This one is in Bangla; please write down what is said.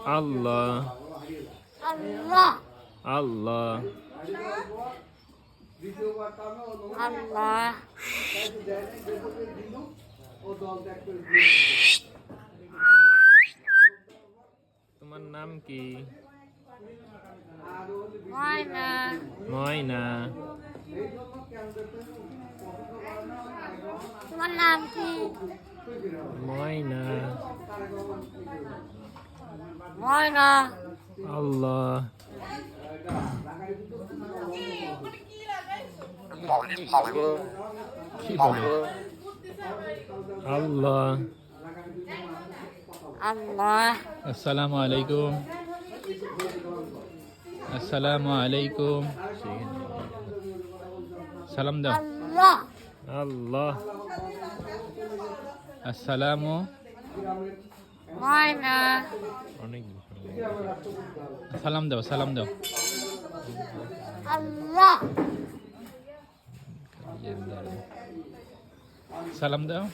আল্লাহ আল্লাহ আল্লাহ আল্লাহ তোমার নাম কি? ময়না ময়না। তোমার নাম কি? ময়না। ময়না আল্লাহ কি বলে? আল্লাহ। আল্লাহ আসসালামু আলাইকুম। আসসালামু আলাইকুম। সালাম দাও। আল্লাহ আল্লাহ। আসসালামু। ময়না অনেক সালাম দাও, সালাম দাও। আল্লাহ সালাম দাও।